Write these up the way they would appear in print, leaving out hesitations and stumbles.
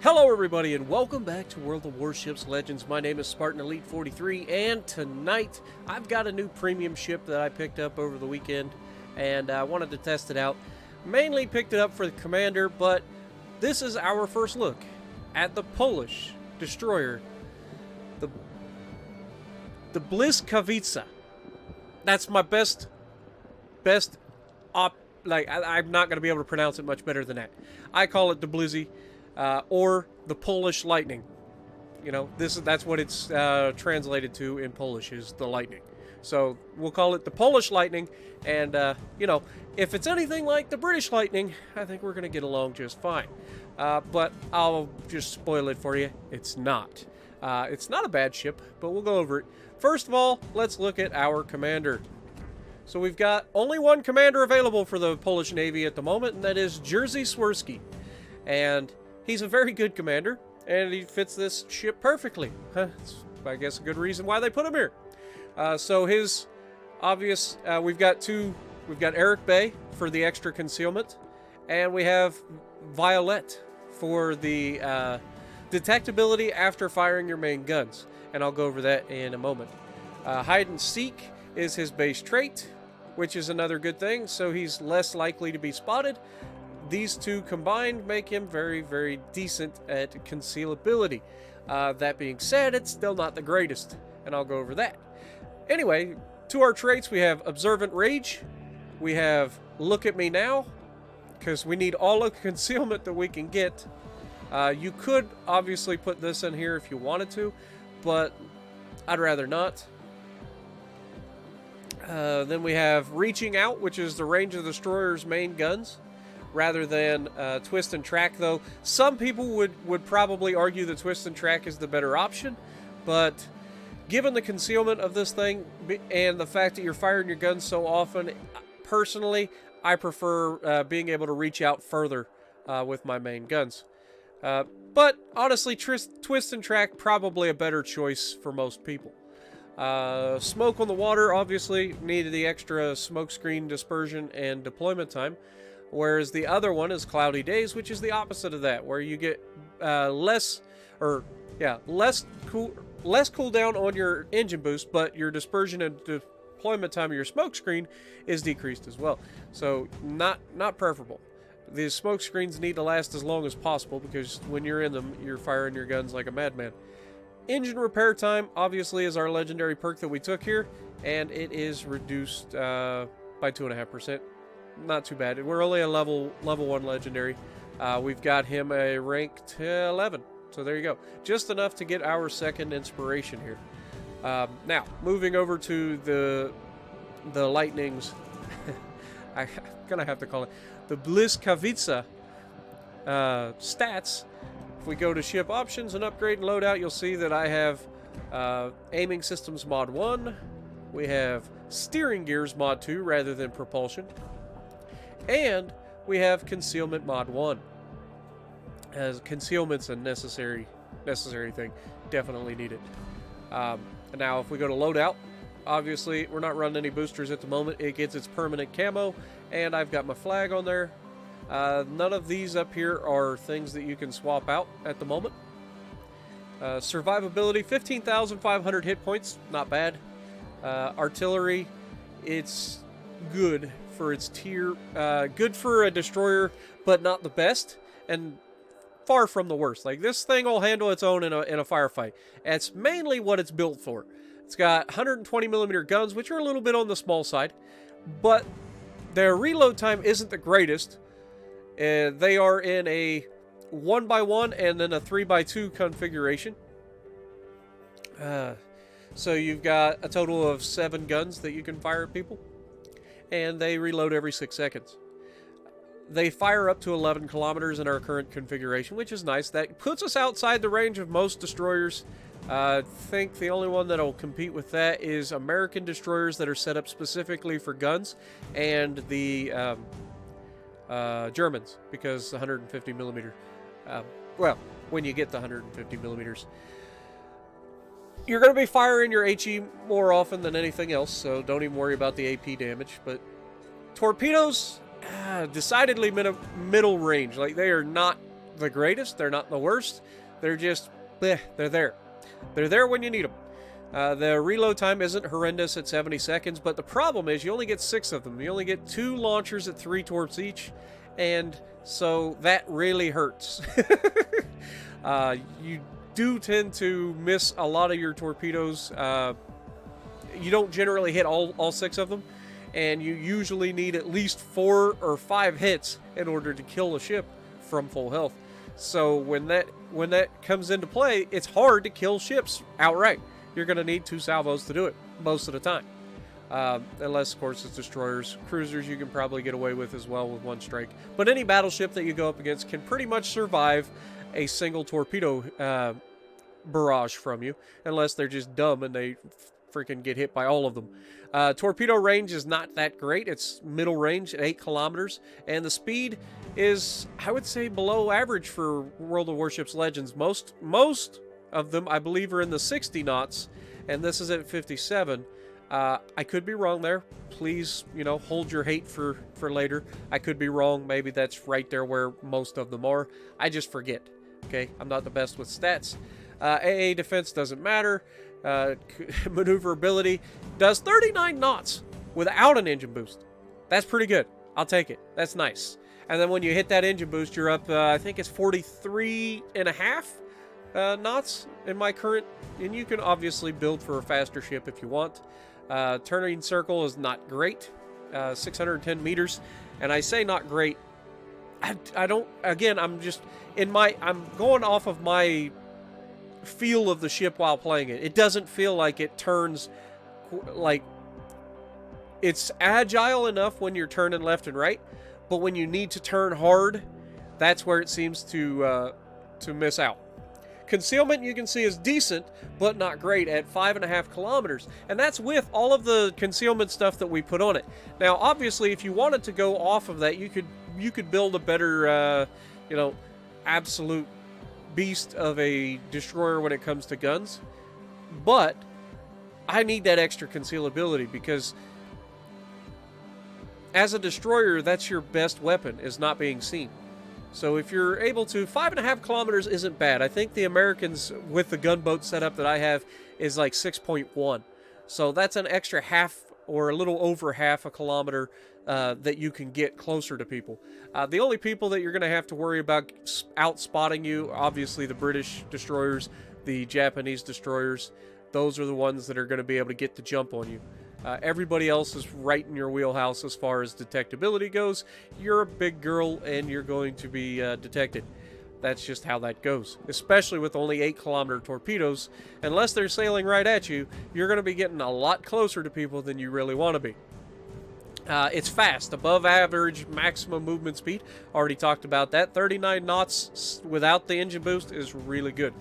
Hello everybody and welcome back to World of Warships Legends. My name is Spartan Elite 43 and tonight I've got a new premium ship that I picked up over the weekend and I wanted to test it out. Mainly picked it up for the commander, but this is our first look at the Polish destroyer, the Blyskawica. That's my best I'm not going to be able to pronounce it much better than that. I call it the Blizzy. Or the Polish lightning. You know, that's what it's translated to in Polish, is the lightning. So we'll call it the Polish lightning, and you know, if it's anything like the British lightning, I think we're gonna get along just fine. But I'll just spoil it for you. It's not. It's not a bad ship, but we'll go over it. First of all, let's look at our commander. So we've got only one commander available for the Polish Navy at the moment, and that is Jerzy Swirsky. And he's a very good commander, and he fits this ship perfectly. It's, I guess, a good reason why they put him here. So his obvious, we've got Eric Bay for the extra concealment, and we have Violet for the detectability after firing your main guns, and I'll go over that in a moment. Hide and Seek is his base trait, which is another good thing, so he's less likely to be spotted. These two combined make him very, very decent at concealability. That being said, it's still not the greatest, and I'll go over that. Anyway, to our traits, we have Observant Rage, we have Look at Me Now, because we need all of the concealment that we can get. You could obviously put this in here if you wanted to, but I'd rather not. Then we have Reaching Out, which is the range of the destroyer's main guns, rather than Twist and Track, though. Some people would probably argue that Twist and Track is the better option, but given the concealment of this thing and the fact that you're firing your guns so often, personally, I prefer being able to reach out further with my main guns. But honestly, Twist and Track, probably a better choice for most people. Smoke on the Water, obviously, needed the extra smoke screen dispersion and deployment time. Whereas the other one is Cloudy Days, which is the opposite of that, where you get less cooldown on your engine boost, but your dispersion and deployment time of your smoke screen is decreased as well. So not preferable. The smoke screens need to last as long as possible, because when you're in them, you're firing your guns like a madman. Engine repair time, obviously, is our legendary perk that we took here, and it is reduced by 2.5%. Not too bad. We're only a level 1 legendary. We've got him a rank 11. So there you go. Just enough to get our second inspiration here. Now, moving over to the Lightning's, I'm going to have to call it the Blyskawica stats. If we go to ship options and upgrade and loadout, you'll see that I have aiming systems mod 1. We have steering gears mod 2 rather than propulsion. And we have concealment mod 1. As concealment's a necessary thing. Definitely need it. Now, if we go to loadout, obviously we're not running any boosters at the moment. It gets its permanent camo, and I've got my flag on there. None of these up here are things that you can swap out at the moment. Survivability, 15,500 hit points, not bad. Artillery, it's good for its tier, good for a destroyer, but not the best, and far from the worst. Like, this thing will handle its own in a firefight. That's mainly what it's built for. It's got 120mm guns, which are a little bit on the small side, but their reload time isn't the greatest. They are in a 1x1 and then a 3x2 configuration. So you've got a total of 7 guns that you can fire at people, and they reload every 6 seconds. They fire up to 11 kilometers in our current configuration, which is nice. That puts us outside the range of most destroyers. I think the only one that'll compete with that is American destroyers that are set up specifically for guns, and the Germans, because 150mm. Well, when you get the 150mm, you're going to be firing your HE more often than anything else, so don't even worry about the AP damage. But torpedoes, decidedly middle range. Like, they are not the greatest. They're not the worst. They're just, bleh, they're there. They're there when you need them. The reload time isn't horrendous at 70 seconds, but the problem is you only get 6 of them. You only get 2 launchers at 3 torps each, and so that really hurts. You do tend to miss a lot of your torpedoes. You don't generally hit all 6 of them, and you usually need at least 4 or 5 hits in order to kill a ship from full health. So when that comes into play, it's hard to kill ships outright. You're going to need 2 salvos to do it most of the time. Unless, of course, it's destroyers. Cruisers you can probably get away with as well with 1 strike. But any battleship that you go up against can pretty much survive a single torpedo barrage from you, unless they're just dumb and they freaking get hit by all of them. Torpedo range is not that great. It's middle range at 8 kilometers, and the speed is, I would say, below average for World of Warships Legends. Most of them, I believe, are in the 60 knots, and this is at 57. I could be wrong there. Please, hold your hate for later. I could be wrong. Maybe that's right there where most of them are. I just forget. Okay, I'm not the best with stats. AA defense doesn't matter. Maneuverability does 39 knots without an engine boost. That's pretty good. I'll take it. That's nice. And then when you hit that engine boost, you're up, I think it's 43.5 knots in my current. And you can obviously build for a faster ship if you want. Turning circle is not great. 610 meters. And I say not great. I don't, again, I'm going off of my feel of the ship while playing it. It doesn't feel like it turns, like, it's agile enough when you're turning left and right, but when you need to turn hard, that's where it seems to miss out. Concealment, you can see, is decent, but not great at 5.5 kilometers, and that's with all of the concealment stuff that we put on it. Now, obviously, if you wanted to go off of that, you could build a better, absolute beast of a destroyer when it comes to guns, but I need that extra concealability because as a destroyer, that's your best weapon, is not being seen. So if you're able to, 5.5 kilometers isn't bad. I think the Americans with the gunboat setup that I have is like 6.1. So that's an extra half or a little over half a kilometer that you can get closer to people. The only people that you're going to have to worry about out-spotting you, obviously the British destroyers, the Japanese destroyers. Those are the ones that are going to be able to get the jump on you. Everybody else is right in your wheelhouse as far as detectability goes. You're a big girl and you're going to be detected. That's just how that goes. Especially with only 8-kilometer torpedoes. Unless they're sailing right at you, you're going to be getting a lot closer to people than you really want to be. It's fast, above average maximum movement speed. Already talked about that. 39 knots without the engine boost is really good.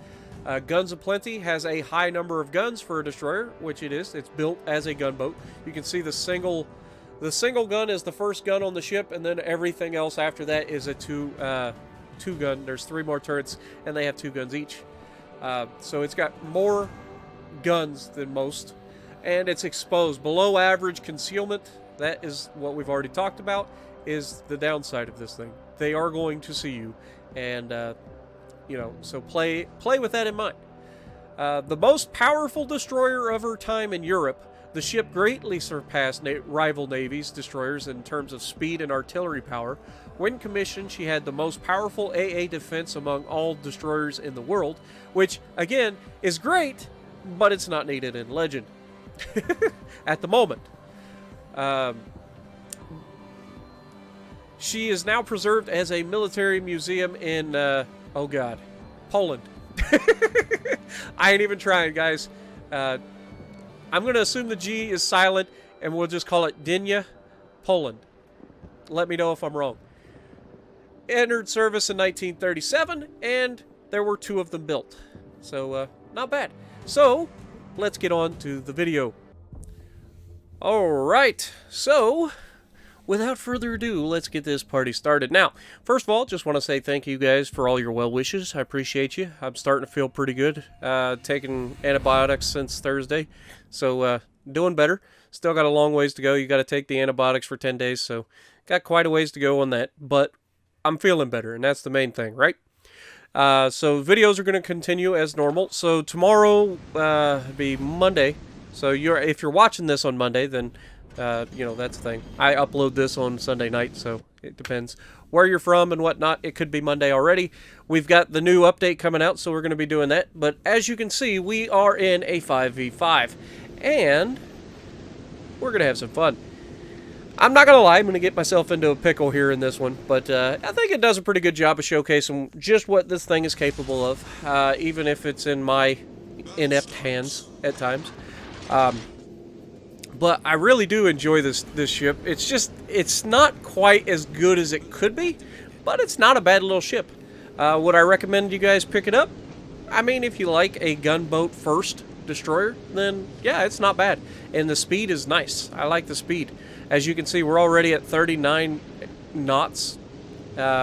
Guns Aplenty has a high number of guns for a destroyer, which it is. It's built as a gunboat. You can see the single gun is the first gun on the ship, and then everything else after that is a two gun. There's 3 more turrets, and they have 2 guns each. So it's got more guns than most, and it's exposed. Below average concealment, that is what we've already talked about, is the downside of this thing. They are going to see you, and so play with that in mind. The most powerful destroyer of her time in Europe, the ship greatly surpassed rival navies' destroyers in terms of speed and artillery power. When commissioned, she had the most powerful AA defense among all destroyers in the world, which, again, is great, but it's not needed in Legend at the moment. She is now preserved as a military museum in, Poland. I ain't even trying, guys. I'm going to assume the G is silent, and we'll just call it Dynia, Poland. Let me know if I'm wrong. Entered service in 1937, and there were 2 of them built. So, not bad. So, let's get on to the video. Alright, so without further ado, let's get this party started. Now, first of all, just want to say thank you guys for all your well wishes. I appreciate you. I'm starting to feel pretty good. Taking antibiotics since Thursday, so doing better. Still got a long ways to go. You got to take the antibiotics for 10 days, so got quite a ways to go on that. But I'm feeling better, and that's the main thing, right? So videos are going to continue as normal. So tomorrow be Monday. So if you're watching this on Monday, then you know, that's the thing. I upload this on Sunday night, so it depends where you're from and whatnot. It could be Monday already. We've got the new update coming out, so we're going to be doing that. But as you can see, we are in a 5v5, and we're going to have some fun. I'm not going to lie, I'm going to get myself into a pickle here in this one, but I think it does a pretty good job of showcasing just what this thing is capable of, even if it's in my inept hands at times. But I really do enjoy this ship. It's not quite as good as it could be, but it's not a bad little ship. Would I recommend you guys pick it up? I mean, if you like a gunboat first destroyer, then yeah, it's not bad. And the speed is nice. I like the speed. As you can see, we're already at 39 knots.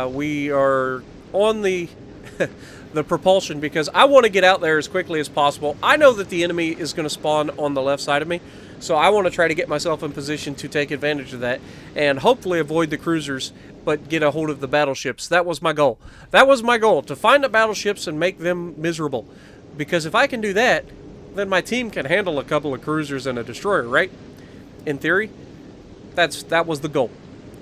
We are on the the propulsion because I want to get out there as quickly as possible. I know that the enemy is going to spawn on the left side of me, so I want to try to get myself in position to take advantage of that and hopefully avoid the cruisers, but get a hold of the battleships. That was my goal. That was my goal, to find the battleships and make them miserable. Because if I can do that, then my team can handle a couple of cruisers and a destroyer, right? In theory, that was the goal.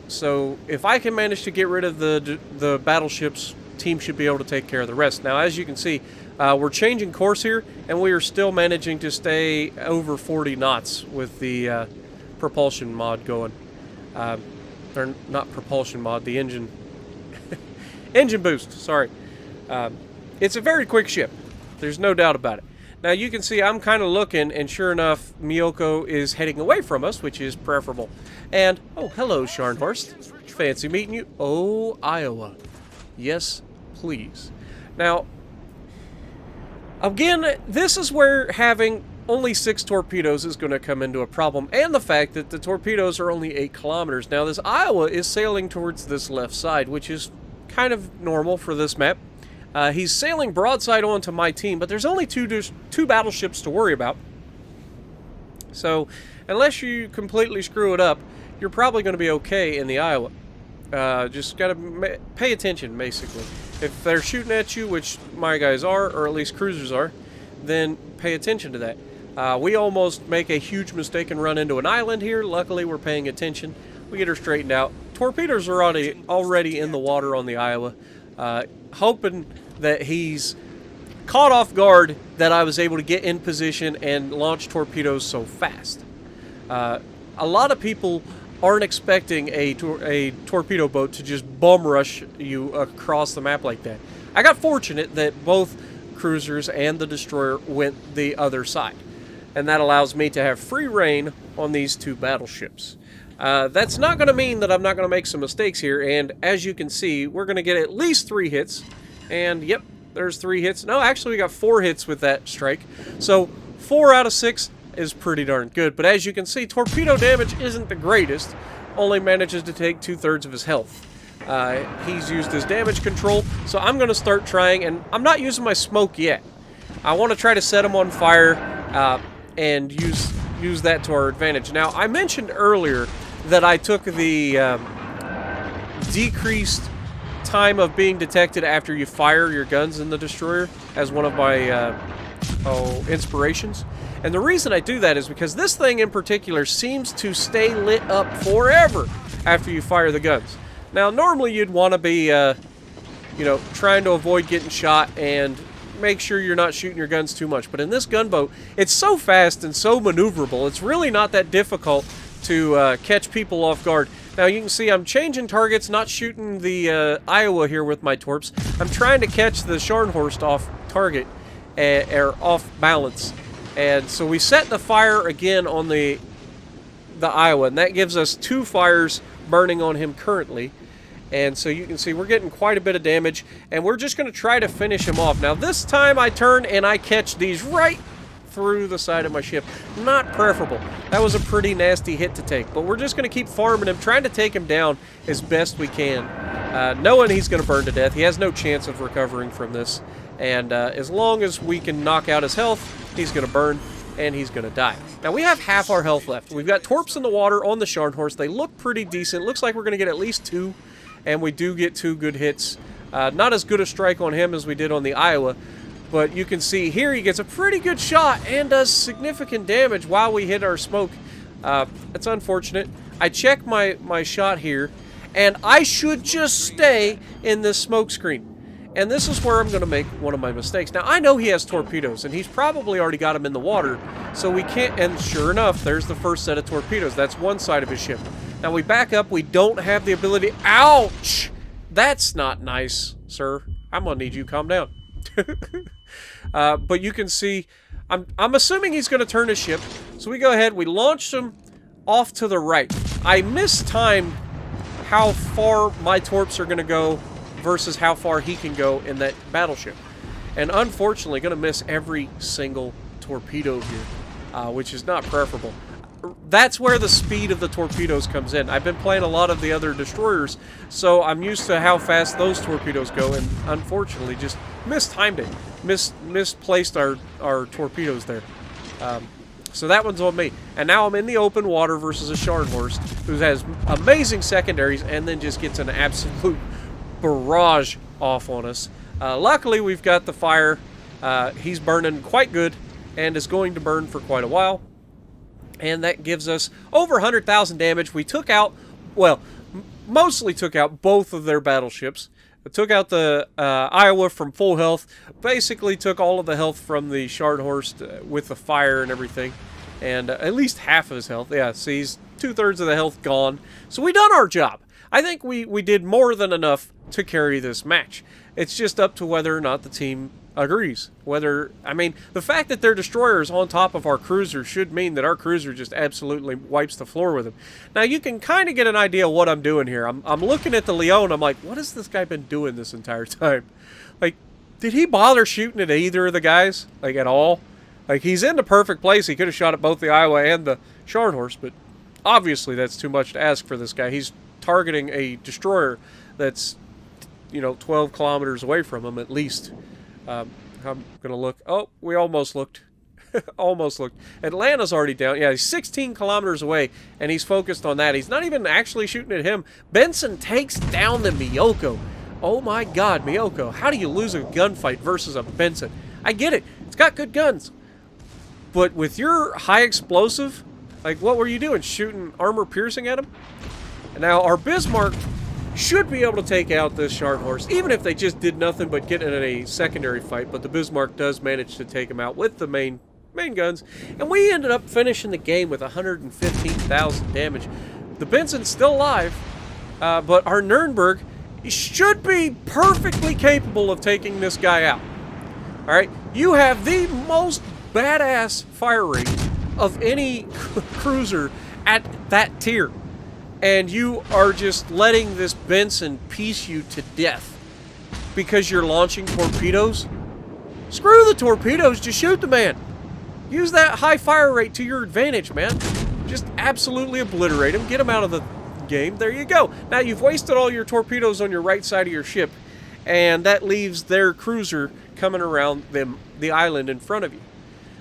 So if I can manage to get rid of the battleships, team should be able to take care of the rest. Now, as you can see, we're changing course here, and we are still managing to stay over 40 knots with the propulsion mod going. Or not propulsion mod, the engine engine boost. Sorry. It's a very quick ship. There's no doubt about it. Now you can see I'm kind of looking, and sure enough, Miyoko is heading away from us, which is preferable. And, oh, hello, Scharnhorst. Fancy meeting you. Oh, Iowa. Yes, please. Now, again, this is where having only 6 torpedoes is going to come into a problem, and the fact that the torpedoes are only 8 kilometers. Now, this Iowa is sailing towards this left side, which is kind of normal for this map. He's sailing broadside onto my team, but there's only two battleships to worry about. So, unless you completely screw it up, you're probably going to be okay in the Iowa. Just got to pay attention, basically. If they're shooting at you, which my guys are, or at least cruisers are, then pay attention to that. We almost make a huge mistake and run into an island here. Luckily, we're paying attention. We get her straightened out. Torpedoes are already in the water on the Iowa. Hoping that he's caught off guard that I was able to get in position and launch torpedoes so fast. A lot of people aren't expecting a torpedo boat to just bum rush you across the map like that. I got fortunate that both cruisers and the destroyer went the other side, and that allows me to have free reign on these 2 battleships. That's not going to mean that I'm not going to make some mistakes here, and as you can see, we're going to get at least 3 hits, and yep, there's 3 hits. No, actually we got 4 hits with that strike, so 4 out of 6 is pretty darn good. But as you can see, torpedo damage isn't the greatest, only manages to take 2/3 of his health. He's used his damage control, so I'm going to start trying, and I'm not using my smoke yet. I want to try to set him on fire and use that to our advantage. Now, I mentioned earlier that I took the decreased time of being detected after you fire your guns in the destroyer as one of my inspirations. And the reason I do that is because this thing in particular seems to stay lit up forever after you fire the guns. Now, normally you'd want to be, you know, trying to avoid getting shot and make sure you're not shooting your guns too much. But in this gunboat, it's so fast and so maneuverable, it's really not that difficult to catch people off guard. Now, you can see I'm changing targets, not shooting the Iowa here with my torps. I'm trying to catch the Scharnhorst off target, or off balance. And so we set the fire again on the Iowa, and that gives us 2 fires burning on him currently. And so you can see we're getting quite a bit of damage, and we're just going to try to finish him off. Now, this time I turn and I catch these right through the side of my ship. Not preferable. That was a pretty nasty hit to take, but we're just going to keep farming him, trying to take him down as best we can, knowing he's going to burn to death. He has no chance of recovering from this, and as long as we can knock out his health, he's going to burn, and he's going to die. Now, we have half our health left. We've got torps in the water on the Scharnhorst. They look pretty decent. Looks like we're going to get at least 2, and we do get 2 good hits Not as good a strike on him as we did on the Iowa, but you can see here he gets a pretty good shot and does significant damage while we hit our smoke. It's unfortunate. I check my shot here, and I should just stay in this smoke screen. And this is where I'm going to make one of my mistakes. Now, I know he has torpedoes, and he's probably already got them in the water, so we can't... And sure enough, there's the first set of torpedoes. That's one side of his ship. Now, we back up. We don't have the ability... Ouch! That's not nice, sir. I'm going to need you to calm down. But you can see... I'm assuming he's going to turn his ship. So we go ahead. We launch him off to the right. I mistimed how far my torps are going to go versus how far he can go in that battleship. And unfortunately, going to miss every single torpedo here, which is not preferable. That's where the speed of the torpedoes comes in. I've been playing a lot of the other destroyers, so I'm used to how fast those torpedoes go, and unfortunately just mistimed it. Misplaced our torpedoes there. So that one's on me. And now I'm in the open water versus a Scharnhorst, who has amazing secondaries and then just gets an absolute barrage off on us. Luckily, we've got the fire. He's burning quite good and is going to burn for quite a while. And that gives us over 100,000 damage. We took out, well, mostly took out both of their battleships. I took out the Iowa from full health. Basically took all of the health from the Scharnhorst with the fire and everything. And at least half of his health. Yeah, see, he's 2/3 of the health gone. So we done our job. I think we did more than enough to carry this match. It's just up to whether or not the team agrees. I mean, the fact that their destroyer is on top of our cruiser should mean that our cruiser just absolutely wipes the floor with him. Now, you can kind of get an idea of what I'm doing here. I'm looking at the Leon, I'm like, what has this guy been doing this entire time? Like, did he bother shooting at either of the guys? Like, at all? Like, he's in the perfect place. He could have shot at both the Iowa and the Scharnhorst, but obviously that's too much to ask for this guy. He's targeting a destroyer that's, 12 kilometers away from him at least. I'm going to look. Oh, we almost looked. Almost looked. Atlanta's already down. Yeah, he's 16 kilometers away, and he's focused on that. He's not even actually shooting at him. Benson takes down the Miyoko. Oh my God, Miyoko. How do you lose a gunfight versus a Benson? I get it. It's got good guns. But with your high explosive, like, what were you doing? Shooting armor piercing at him? And now our Bismarck should be able to take out this Scharnhorst, even if they just did nothing but get in a secondary fight. But the Bismarck does manage to take him out with the main guns. And we ended up finishing the game with 115,000 damage. The Benson's still alive, but our Nuremberg should be perfectly capable of taking this guy out. Alright, you have the most badass fire rate of any cruiser at that tier. And you are just letting this Benson piece you to death because you're launching torpedoes? Screw the torpedoes, just shoot the man. Use that high fire rate to your advantage, man. Just absolutely obliterate him, get him out of the game. There you go. Now you've wasted all your torpedoes on your right side of your ship, and that leaves their cruiser coming around the island in front of you.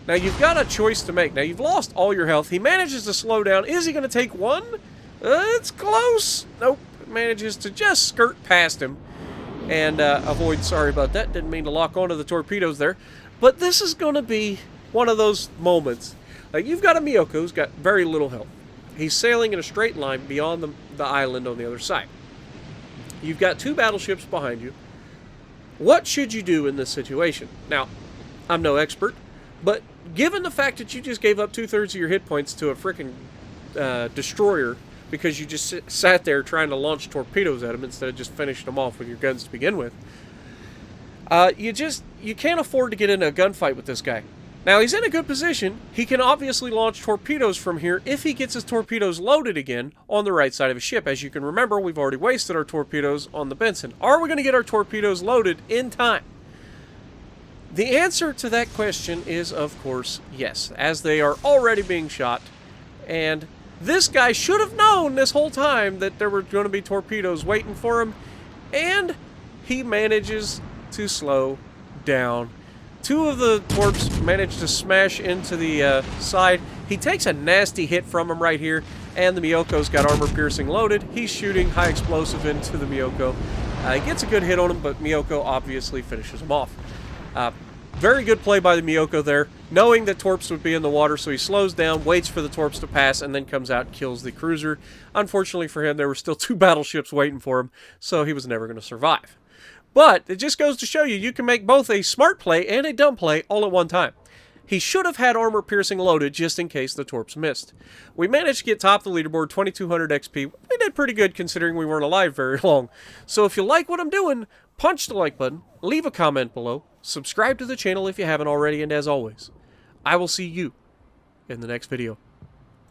Now you've got a choice to make. Now you've lost all your health. He manages to slow down. Is he going to take one? It's close. Nope. Manages to just skirt past him and avoid. Sorry about that. Didn't mean to lock onto the torpedoes there. But this is going to be one of those moments. Like, you've got a Miyoko who's got very little health. He's sailing in a straight line beyond the island on the other side. You've got two battleships behind you. What should you do in this situation? Now, I'm no expert, but given the fact that you just gave up 2/3 of your hit points to a freaking destroyer because you just sat there trying to launch torpedoes at him instead of just finishing them off with your guns to begin with, you can't afford to get into a gunfight with this guy. Now, he's in a good position. He can obviously launch torpedoes from here if he gets his torpedoes loaded again on the right side of his ship. As you can remember, we've already wasted our torpedoes on the Benson. Are we going to get our torpedoes loaded in time? The answer to that question is, of course, yes, as they are already being shot. And this guy should have known this whole time that there were going to be torpedoes waiting for him, and he manages to slow down. Two of the torps manage to smash into the side. He takes a nasty hit from him right here, and the Miyoko's got armor piercing loaded. He's shooting high explosive into the Miyoko. He gets a good hit on him, but Miyoko obviously finishes him off. Very good play by the Miyoko there, knowing that Torps would be in the water, so he slows down, waits for the Torps to pass, and then comes out and kills the cruiser. Unfortunately for him, there were still 2 battleships waiting for him, so he was never going to survive. But it just goes to show you, you can make both a smart play and a dumb play all at one time. He should have had armor piercing loaded just in case the Torps missed. We managed to get top of the leaderboard, 2200 XP. We did pretty good considering we weren't alive very long. So if you like what I'm doing, punch the like button, leave a comment below, subscribe to the channel if you haven't already, and as always, I will see you in the next video.